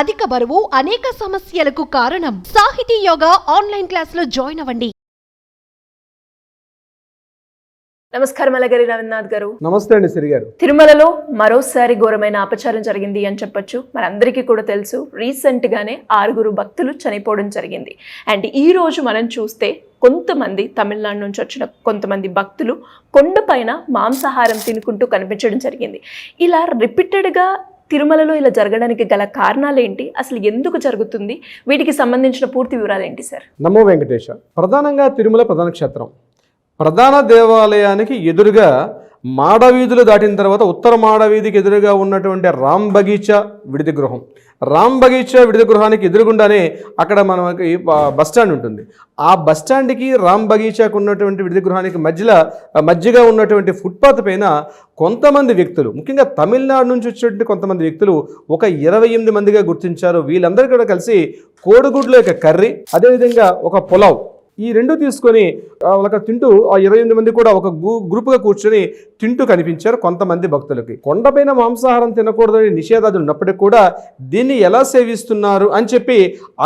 అధిక బరువు అనేక సమస్యలకు కారణం. సాహితీ యోగా ఆన్లైన్ క్లాసులో జాయిన్ అవ్వండి. నమస్కారం అలగరి రవీంద్రనాథ్ గారు. నమస్తే అండి సిరి గారు. తిరుమలలో మరోసారి ఘోరమైన అపచారం జరిగింది అని చెప్పొచ్చు. మనందరికీ కూడా తెలుసు, రీసెంట్ గానే 6 భక్తులు చనిపోవడం జరిగింది. అండ్ ఈ రోజు మనం చూస్తే కొంతమంది తమిళనాడు నుంచి వచ్చిన కొంతమంది భక్తులు కొండపైన మాంసాహారం తినుకుంటూ కనిపించడం జరిగింది. ఇలా రిపీటెడ్గా తిరుమలలో ఇలా జరగడానికి గల కారణాలు ఏంటి, అసలు ఎందుకు జరుగుతుంది, వీటికి సంబంధించిన పూర్తి వివరాలు ఏంటి సార్? నమో వెంకటేశ. ప్రధానంగా తిరుమల ప్రధాన క్షేత్రం, ప్రధాన దేవాలయానికి ఎదురుగా మాడవీధులు దాటిన తర్వాత ఉత్తర మాడవీధికి ఎదురుగా ఉన్నటువంటి రామ్ బగీచా విడిది గృహం. రామ్ బగీచా విడిది గృహానికి ఎదురుగుండానే అక్కడ మనకి బస్టాండ్ ఉంటుంది. ఆ బస్టాండ్కి రామ్ బగీచాకు ఉన్నటువంటి విడిది గృహానికి మధ్యగా ఉన్నటువంటి ఫుట్పాత్ పైన కొంతమంది వ్యక్తులు, ముఖ్యంగా తమిళనాడు నుంచి వచ్చేటువంటి కొంతమంది వ్యక్తులు ఒక 28 మందిగా గుర్తించారు. వీళ్ళందరూ కూడా కలిసి కోడిగుడ్ల యొక్క కర్రీ, అదేవిధంగా ఒక పులావ్, ఈ రెండు తీసుకొని వాళ్ళకి తింటూ ఆ 28 మంది కూడా ఒక గ్రూప్గా కూర్చొని తింటూ కనిపించారు కొంతమంది భక్తులకి. కొండపైన మాంసాహారం తినకూడదని నిషేధాలు ఉన్నప్పటికీ కూడా దీన్ని ఎలా సేవిస్తున్నారు అని చెప్పి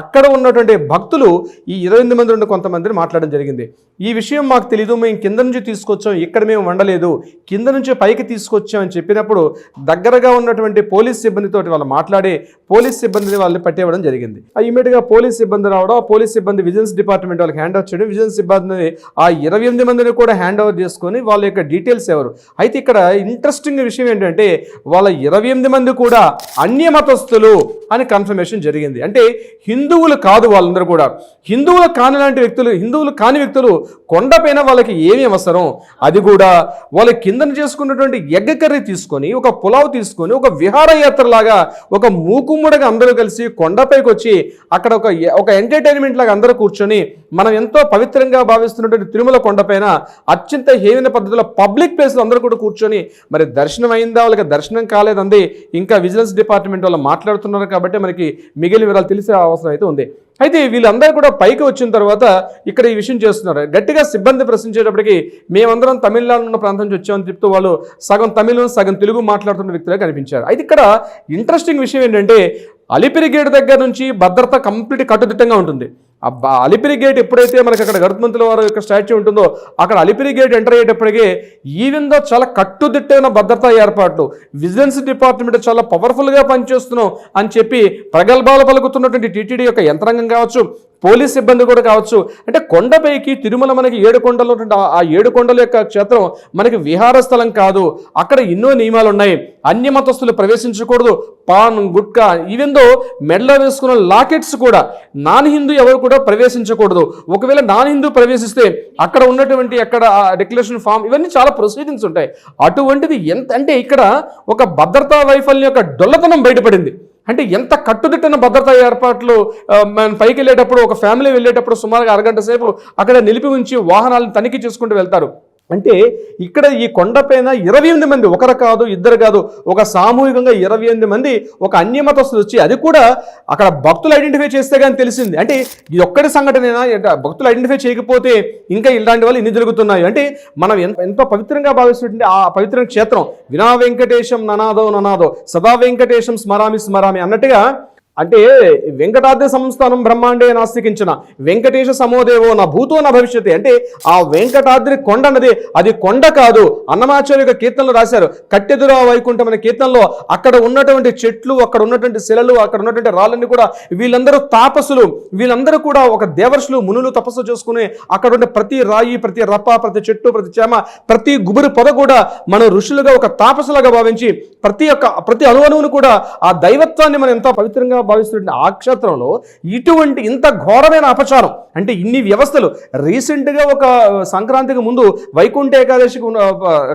అక్కడ ఉన్నటువంటి భక్తులు ఈ 28 మంది ఉన్న కొంతమందిని మాట్లాడడం జరిగింది. ఈ విషయం మాకు తెలీదు, మేము కింద నుంచి తీసుకొచ్చాం, ఇక్కడ మేము వండలేదు, కింద నుంచి పైకి తీసుకొచ్చాం అని చెప్పినప్పుడు దగ్గరగా ఉన్నటువంటి పోలీస్ సిబ్బందితో వాళ్ళు మాట్లాడి పోలీస్ సిబ్బందిని వాళ్ళని పట్టేయడం జరిగింది. ఇమీడియట్గా పోలీస్ సిబ్బంది రావడం, ఆ పోలీస్ సిబ్బంది విజిలెన్స్ డిపార్ట్మెంట్ వాళ్ళకి హ్యాండ్ ఓవర్ చేయడం, విజిలెన్స్ సిబ్బందిని ఆ 28 మందిని కూడా హ్యాండ్ ఓవర్ చేసుకొని వాళ్ళ యొక్క డీటెయిల్స్ ఎవరు. అయితే ఇక్కడ ఇంట్రెస్టింగ్ విషయం ఏంటంటే వాళ్ళ 28 మంది కూడా అన్య మతస్థులు అని కన్ఫర్మేషన్ జరిగింది. అంటే హిందువులు కాదు, వాళ్ళందరూ కూడా హిందువులు కాని వ్యక్తులు కొండపైన వాళ్ళకి ఏమి అవసరం, అది కూడా వాళ్ళ కిందన చేసుకున్నటువంటి ఎగ్గ కర్రీ తీసుకొని, ఒక పులావ్ తీసుకొని, ఒక విహారయాత్రలాగా ఒక మూకుమ్మడిగా అందరూ కలిసి కొండపైకి వచ్చి అక్కడ ఒక ఎంటర్టైన్మెంట్ లాగా అందరూ కూర్చొని మనం ఎంతో పవిత్రంగా భావిస్తున్నటువంటి తిరుమల కొండపైన అత్యంత హేమైన పద్ధతిలో పబ్లిక్ ప్లేస్లో అందరూ కూడా కూర్చొని మరి దర్శనం అయిందా, వాళ్ళకి దర్శనం కాలేదండి, ఇంకా విజిలెన్స్ డిపార్ట్మెంట్ వాళ్ళు మాట్లాడుతున్నారు కాబట్టి మనకి మిగిలిన వివరాలు తెలిసే అవసరం అయితే ఉంది. అయితే వీళ్ళందరూ కూడా పైకి వచ్చిన తర్వాత ఇక్కడ ఈ విషయం చేస్తున్నారు. గట్టిగా సిబ్బంది ప్రశ్నించేటప్పటికి మేమందరం తమిళనాడు ఉన్న ప్రాంతం నుంచి వచ్చామని చెప్తూ వాళ్ళు సగం తమిళం సగం తెలుగు మాట్లాడుతున్న వ్యక్తులుగా కనిపించారు. అయితే ఇక్కడ ఇంట్రెస్టింగ్ విషయం ఏంటంటే అలిపిరి గేట్ దగ్గర నుంచి భద్రత కంప్లీట్ కట్టుదిట్టంగా ఉంటుంది. అలిపిరి గేట్ ఎప్పుడైతే మనకి అక్కడ గరుత్మంతుల వారి యొక్క స్టాచ్యూ ఉంటుందో అక్కడ అలిపిరి గేట్ ఎంటర్ అయ్యేటప్పటికే ఈవెన్ దో చాలా కట్టుదిట్టమైన భద్రతా ఏర్పాట్లు, విజిలెన్స్ డిపార్ట్మెంట్ చాలా పవర్ఫుల్గా పనిచేస్తున్నాం అని చెప్పి ప్రగల్భాలు పలుకుతున్నటువంటి టీటీడీ యొక్క యంత్రాంగం కావచ్చు, పోలీస్ సిబ్బంది కూడా కావచ్చు. అంటే కొండపైకి తిరుమల మనకి 7 కొండలు ఉంటుంది. ఆ 7 కొండల యొక్క క్షేత్రం మనకి విహార స్థలం కాదు, అక్కడ ఎన్నో నియమాలు ఉన్నాయి. అన్య మతస్థులు ప్రవేశించకూడదు, పాన్ గుట్కా ఈవెందో మెడలో వేసుకున్న లాకెట్స్ కూడా నాన్ హిందూ ఎవరు కూడా ప్రవేశించకూడదు. ఒకవేళ నాన్ హిందూ ప్రవేశిస్తే అక్కడ ఉన్నటువంటి డిక్లరేషన్ ఫామ్ ఇవన్నీ చాలా ప్రొసీడింగ్స్ ఉంటాయి. అటువంటిది ఎంత అంటే ఇక్కడ ఒక భద్రతా వైఫల్యం యొక్క డొల్లతనం బయటపడింది. అంటే ఎంత కట్టుదిట్టిన భద్రతా ఏర్పాట్లు, మనం పైకి వెళ్ళేటప్పుడు ఒక ఫ్యామిలీ వెళ్ళేటప్పుడు సుమారుగా అరగంట సేపు అక్కడ నిలిపి ఉంచి వాహనాలను తనిఖీ చేసుకుంటూ వెళ్తారు. అంటే ఇక్కడ ఈ కొండపైన 28 మంది, ఒకరు కాదు ఇద్దరు కాదు, ఒక సామూహికంగా 28 మంది ఒక అన్యమతస్తులు వచ్చి, అది కూడా అక్కడ భక్తులు ఐడెంటిఫై చేస్తే కానీ తెలిసింది. అంటే ఇది ఒక్కటి సంఘటనైనా, భక్తులు ఐడెంటిఫై చేయకపోతే ఇంకా ఇలాంటి వాళ్ళు ఇన్ని జరుగుతున్నాయి. అంటే మనం ఎంతో పవిత్రంగా భావిస్తుంటే ఆ పవిత్ర క్షేత్రం వినా వెంకటేశం ననాదో సదా వెంకటేశం స్మరామి అన్నట్టుగా, అంటే వెంకటాద్రి సంస్థానం బ్రహ్మాండే నాస్తికించిన వెంకటేశ సమోదేవో నా భూతో నా భవిష్యత్తు. అంటే ఆ వెంకటాద్రి కొండ అన్నది అది కొండ కాదు. అన్నమాచార్య యొక్క కీర్తనలు రాశారు, కట్టెదురా వైకుంఠం అనే కీర్తనలో అక్కడ ఉన్నటువంటి చెట్లు, అక్కడ ఉన్నటువంటి శిలలు, అక్కడ ఉన్నటువంటి రాళ్ళన్నీ కూడా వీళ్ళందరూ తాపసులు, వీళ్ళందరూ కూడా ఒక దేవర్షులు మునులు తపస్సు చేసుకుని అక్కడ ఉండే ప్రతి రాయి, ప్రతి రప్ప, ప్రతి చెట్టు, ప్రతి చేమ, ప్రతి గుబురు పొద కూడా మనం ఋషులుగా ఒక తాపసులుగా భావించి ప్రతి అణువును కూడా ఆ దైవత్వాన్ని మనం ఎంతో పవిత్రంగా భావిస్తున్న ఆ క్షేత్రంలో ఇటువంటి ఇంత ఘోరమైన అపచారం, అంటే ఇన్ని వ్యవస్థలు. రీసెంట్గా ఒక సంక్రాంతికి ముందు వైకుంఠ ఏకాదశికి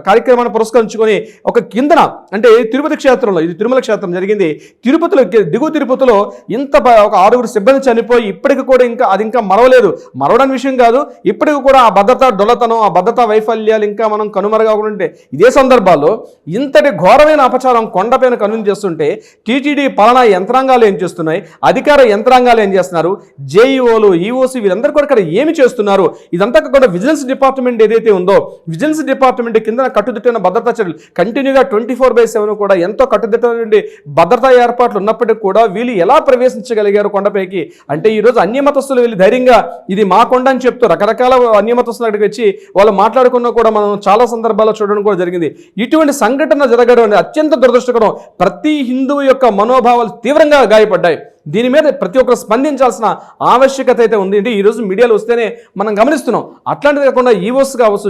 కార్యక్రమాన్ని పురస్కరించుకొని ఒక కిందన, అంటే తిరుపతి క్షేత్రంలో, ఇది తిరుమల క్షేత్రం జరిగింది, తిరుపతిలో దిగువ తిరుపతిలో ఇంత ఒక 6 సిబ్బంది చనిపోయి ఇప్పటికి కూడా అది ఇంకా మరవలేదు. మరవడానికి విషయం కాదు, ఇప్పటికి కూడా ఆ భద్రతా డొల్లతనం, ఆ భద్రతా వైఫల్యాలు ఇంకా మనం కనుమరుగకుంటే ఇదే సందర్భాల్లో ఇంతటి ఘోరమైన అపచారం కొండపైన కనుగొని చేస్తుంటే టీటీడీ పాలనా యంత్రాంగాలు ఏం చేస్తున్నాయి? అధికార యంత్రాంగాలు ఏం చేస్తున్నారు? జేఈఓలు, ఈఓసి వీళ్ళందరూ కూడా ఇక్కడ ఏమి చేస్తున్నారు? ఇదంతా కూడా విజిలెన్స్ డిపార్ట్మెంట్ ఏదైతే ఉందో, విజిలెన్స్ డిపార్ట్మెంట్ కింద కట్టుదిట్టమైన భద్రతా చర్యలు కంటిన్యూగా 24/7 కూడా ఎంతో కట్టుదిట్టమైన భద్రతా ఏర్పాట్లు ఉన్నప్పటికీ కూడా వీళ్ళు ఎలా ప్రవేశించగలిగారు కొండపైకి అంటే ఈరోజు అన్యమతస్తులు వీళ్ళు ధైర్యంగా ఇది మా కొండ అని చెప్తూ రకరకాల అన్యమతస్తులు అక్కడికి వచ్చి వాళ్ళు మాట్లాడుకున్నా కూడా మనం చాలా సందర్భాల్లో చూడడం కూడా జరిగింది. ఇటువంటి సంఘటన జరగడం అత్యంత దురదృష్టకరం. ప్రతి హిందువు యొక్క మనోభావాలు తీవ్రంగా గాయపడ్డాయి. దీని మీద ప్రతి ఒక్కరు స్పందించాల్సిన ఆవశ్యకత అయితే ఉంది. అంటే ఈరోజు మీడియాలో వస్తేనే మనం గమనిస్తున్నాం. అట్లాంటిది కాకుండా ఈఓస్ కావచ్చు,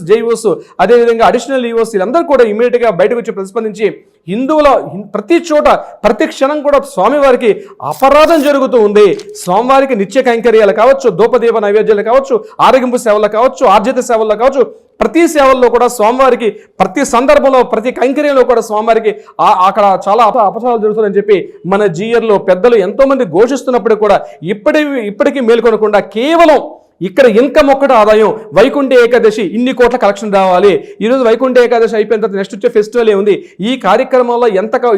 జేఈఓస్ అదేవిధంగా అడిషనల్ ఈఓస్ వీళ్ళందరూ కూడా ఇమీడియట్గా బయటకు వచ్చి ప్రతిస్పందించి హిందువుల ప్రతి చోట ప్రతి క్షణం కూడా స్వామివారికి అపరాధం జరుగుతూ ఉంది. స్వామివారికి నిత్య కైంకర్యాలు కావచ్చు, ధూపదీప నైవేద్యాలు కావచ్చు, ఆరోగ్యంపు సేవలు కావచ్చు, ఆర్జిత సేవల్లో కావచ్చు, ప్రతి సేవల్లో కూడా స్వామివారికి ప్రతి సందర్భంలో ప్రతి కైంకర్యంలో కూడా స్వామివారికి అక్కడ చాలా అపచారాలు జరుగుతుందని చెప్పి మన జీయర్లో పెద్దలు ఎంతో మంది ఘోషిస్తున్నప్పుడు కూడా ఇప్పటికీ మేల్కొనకుండా కేవలం ఇక్కడ ఇన్కమ్ ఒక్కటి ఆదాయం వైకుంఠ ఏకాదశి ఇన్ని కోట్ల కలెక్షన్ రావాలి. ఈరోజు వైకుంఠ ఏకాదశి అయిపోయిన తర్వాత నెక్స్ట్ వచ్చే ఫెస్టివల్ ఉంది. ఈ కార్యక్రమంలో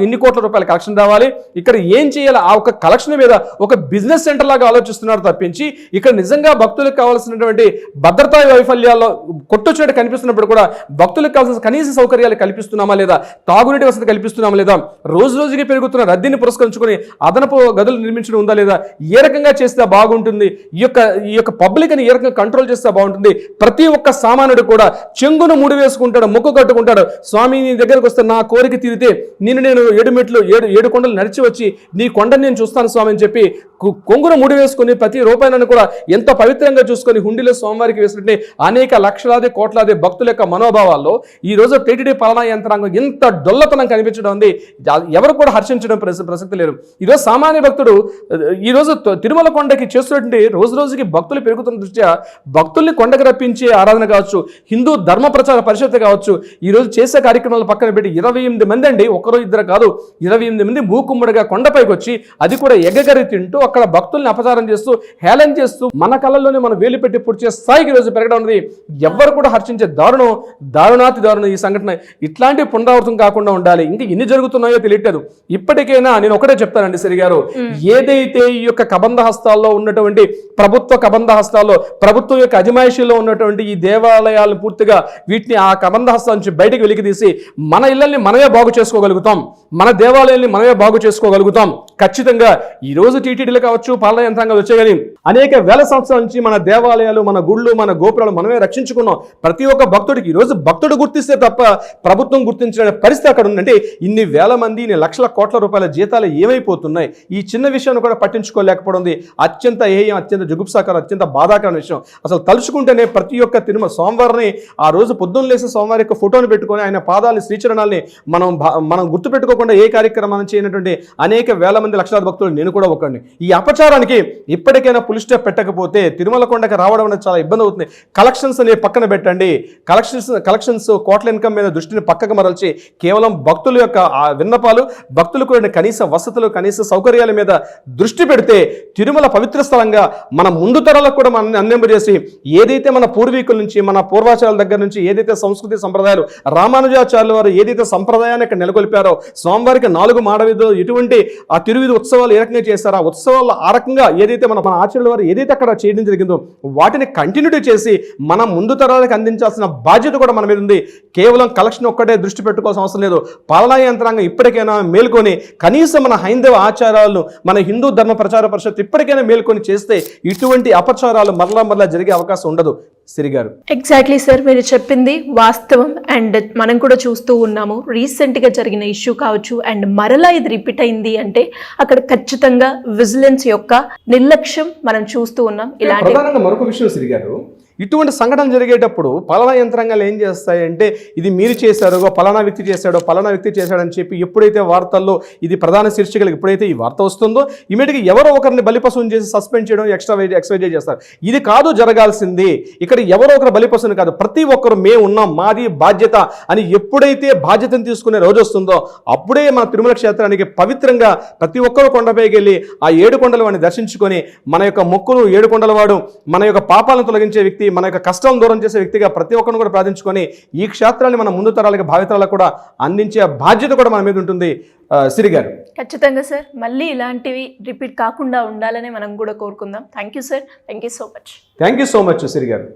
ఇన్ని కోట్ల రూపాయల కలెక్షన్ రావాలి. ఇక్కడ ఏం చేయాలి? ఆ ఒక కలెక్షన్ మీద ఒక బిజినెస్ సెంటర్ లాగా ఆలోచిస్తున్నారు తప్పించి ఇక్కడ నిజంగా భక్తులకు కావాల్సినటువంటి భద్రతా వైఫల్యాల్లో కొట్టొచ్చినట్టు కనిపిస్తున్నప్పుడు కూడా భక్తులకు కావాల్సిన కనీస సౌకర్యాలు కల్పిస్తున్నామా లేదా, తాగునీటి వసతి కల్పిస్తున్నామా లేదా, రోజు రోజుకి పెరుగుతున్న రద్దీని పురస్కరించుకొని అదనపు గదులు నిర్మించడం ఉందా లేదా, ఏ రకంగా చేస్తే బాగుంటుంది, ఈ యొక్క పబ్లిక్ ఏ రకంగా కంట్రోల్ చేస్తే బాగుంటుంది. ప్రతి ఒక్క సామాన్యుడు కూడా చెంగును ముడి వేసుకుంటాడు, మొక్కు కట్టుకుంటాడు. స్వామి నీ దగ్గరకు వస్తే నా కోరిక తీరితే నేను 7 కొండలు నడిచి వచ్చి నీ కొండని నేను చూస్తాను స్వామి అని చెప్పి కొంగున ముడి వేసుకుని ప్రతి రూపాయలను కూడా ఎంతో పవిత్రంగా చూసుకొని హుండీలో స్వామివారికి వేసినట్టు అనేక లక్షలాది కోట్లాది భక్తుల యొక్క మనోభావాల్లో ఈ రోజు టీటీడీ పాలనా యంత్రాంగం ఎంత డొల్లతనం కనిపించడం ఉంది. ఎవరు కూడా హర్షించడం ప్రసక్తి లేరు. ఈరోజు సామాన్య భక్తుడు ఈరోజు తిరుమల కొండకి చేస్తున్నటువంటి రోజు రోజుకి భక్తులు పెరుగుతున్న దృష్ట్యా భక్తుల్ని కొండకు రప్పించే ఆరాధన కావచ్చు, హిందూ ధర్మ ప్రచార పరిషత్ కావచ్చు, ఈరోజు చేసే కార్యక్రమాలు పక్కన పెట్టి 28 మంది అండి, ఒకరు ఇద్దరు కాదు 28 మంది మూకుమ్మడిగా కొండపైకి వచ్చి అది కూడా ఎగగరి తింటూ అక్కడ భక్తుల్ని అపచారం చేస్తూ హేళన చేస్తూ మన కళ్ళల్లోనే మనం వేలు పెట్టి పుడిచే స్థాయికి ఈరోజు పెరగడం అనేది ఎవ్వరు కూడా హర్షించే దారుణాతి దారుణం ఈ సంఘటన. ఇట్లాంటి పునరావృతం కాకుండా ఉండాలి. ఇంకా ఎన్ని జరుగుతున్నాయో తెలియట్లేదు. ఇప్పటికైనా నేను ఒకటే చెప్తానండి సరి గారు, ఏదైతే ఈ యొక్క కబంధ హస్తాల్లో ఉన్నటువంటి ప్రభుత్వ కబంధ హస్తాల్లో ప్రభుత్వం యొక్క అజమాయిషీలో ఉన్నటువంటి ఈ దేవాలయాలను పూర్తిగా వీటిని ఆ కబంధ హస్తం నుంచి బయటకు వెలికితీసి మన ఇళ్లని మనమే బాగు చేసుకోగలుగుతాం, మన దేవాలయాల్ని మనమే బాగు చేసుకోగలుగుతాం. ఖచ్చితంగా ఈ రోజు టీటీడీలు కావచ్చు, పాలనా యంత్రాంగాలు వచ్చాయి కానీ అనేక వేల సంవత్సరాల నుంచి మన దేవాలయాలు, మన గుళ్ళు, మన గోపురాలు మనమే రక్షించుకున్నాం. ప్రతి ఒక్క భక్తుడికి ఈరోజు భక్తుడు గుర్తిస్తే తప్ప ప్రభుత్వం గుర్తించిన పరిస్థితి అక్కడ ఉందంటే ఇన్ని వేల మంది, ఇన్ని లక్షల కోట్ల రూపాయల జీతాలు ఏమైపోతున్నాయి? ఈ చిన్న విషయాన్ని కూడా పట్టించుకోలేకపోవడం అత్యంత హేయం, అత్యంత జుగుప్సాకరం, అత్యంత బాధాకరమైన విషయం. అసలు తలుచుకుంటేనే ప్రతి ఒక్క తిరుమల స్వామివారిని ఆ రోజు పొద్దున్న లేసి స్వామివారి యొక్క ఫోటోని పెట్టుకొని ఆయన పాదాలు, శ్రీచరణాలని మనం గుర్తుపెట్టుకోకుండా ఏ కార్యక్రమాన్ని చేయనటువంటి అనేక వేల మంది లక్షలాది భక్తులు నేను కూడా ఒకడిని. ఈ అపచారానికి ఇప్పటికైనా పులి స్టాప్ పెట్టకపోతే తిరుమల కొండకి రావడం అనేది చాలా ఇబ్బంది అవుతుంది. కలెక్షన్స్ అనే పక్కన పెట్టండి. కలెక్షన్స్ కోట్ల ఇన్కమ్ మీద దృష్టిని పక్కకు మరల్చి కేవలం భక్తుల యొక్క విన్నపాలు, భక్తులకు కనీస వసతులు, కనీస సౌకర్యాల మీద దృష్టి పెడితే తిరుమల పవిత్ర స్థలంగా మన ముందు తరాలకు కూడా మనం అందింపజేసి ఏదైతే మన పూర్వీకుల నుంచి, మన పూర్వాచారాల దగ్గర నుంచి ఏదైతే సంస్కృతి సంప్రదాయాలు రామానుజాచార్యుల వారు ఏదైతే సంప్రదాయాన్ని ఇక్కడ నెలకొల్పారో, స్వామివారికి 4 మాడవీధులు ఎటువంటి ఆ తిరువిధి ఉత్సవాలు ఏ రకంగా చేస్తారో, ఆ ఉత్సవాలు ఆ రకంగా ఏదైతే మన ఆచార్యుల వారు ఏదైతే అక్కడ చేయడం జరిగిందో వాటిని కంటిన్యూటీ చేసి మన ముందు తరాలకు అందించాల్సిన బాధ్యత కూడా మన మీద ఉంది. కేవలం కలెక్షన్ ఒక్కటే దృష్టి పెట్టుకోవాల్సిన అవసరం లేదు. పాలనా యంత్రాంగం ఇప్పటికైనా మేల్కొని కనీసం మన హైందవ ఆచారాలను, మన హిందూ ధర్మ ప్రచార పరిషత్ ఇప్పటికైనా మేల్కొని చేస్తే ఇటువంటి అపచారాలు మరలా జరిగే అవకాశం ఉండదు. సిరిగారు ఎగ్జాక్ట్లీ సార్, మీరు చెప్పింది వాస్తవం. అండ్ మనం కూడా చూస్తూ ఉన్నాము రీసెంట్గా జరిగిన ఇష్యూ కావచ్చు, అండ్ మరలా ఇది రిపీట్ అయింది అంటే అక్కడ ఖచ్చితంగా విజిలెన్స్ యొక్క నిర్లక్ష్యం మనం చూస్తూ ఉన్నాం. ఇలాంటి ప్రధానంగా మరొక విషయం సిరిగారు, ఇటువంటి సంఘటన జరిగేటప్పుడు పలానా యంత్రాంగాలు ఏం చేస్తాయంటే ఇది మీరు చేశారో, పలానా వ్యక్తి చేశాడని చెప్పి ఎప్పుడైతే వార్తల్లో ఇది ప్రధాన శీర్షికలు ఎప్పుడైతే ఈ వార్త వస్తుందో ఇమీడియట్గా ఎవరో ఒకరిని బలిపశువుని చేసి సస్పెండ్ చేయడం, ఎక్స్ట్రా చేస్తారు. ఇది కాదు జరగాల్సింది. ఇక్కడ ఎవరో ఒకరు బలిపశువుని కాదు, ప్రతి ఒక్కరు మేము ఉన్నాం, మాది బాధ్యత అని ఎప్పుడైతే బాధ్యతను తీసుకునే రోజు వస్తుందో అప్పుడే మన తిరుమల క్షేత్రానికి పవిత్రంగా ప్రతి ఒక్కరు కొండపైకి వెళ్ళి ఆ 7 కొండల వాడిని దర్శించుకొని మన యొక్క మొక్కులు 7 కొండల వాడు, మన యొక్క పాపాలను తొలగించే వ్యక్తి వ్యక్తి, మన యొక్క కష్టం దూరం చేసే వ్యక్తిగా ప్రతి ఒక్కరిని కూడా ప్రార్థించుకొని ఈ క్షేత్రాన్ని మన ముందు తరాలకి భావితరాలకు కూడా అందించే బాధ్యత కూడా మన మీద ఉంటుంది. సిరి గారు, ఖచ్చితంగా సార్, మళ్ళీ ఇలాంటివి రిపీట్ కాకుండా ఉండాలని మనం కూడా కోరుకుందాం. Thank you sir, thank you so much. Thank you so much Siri గారు.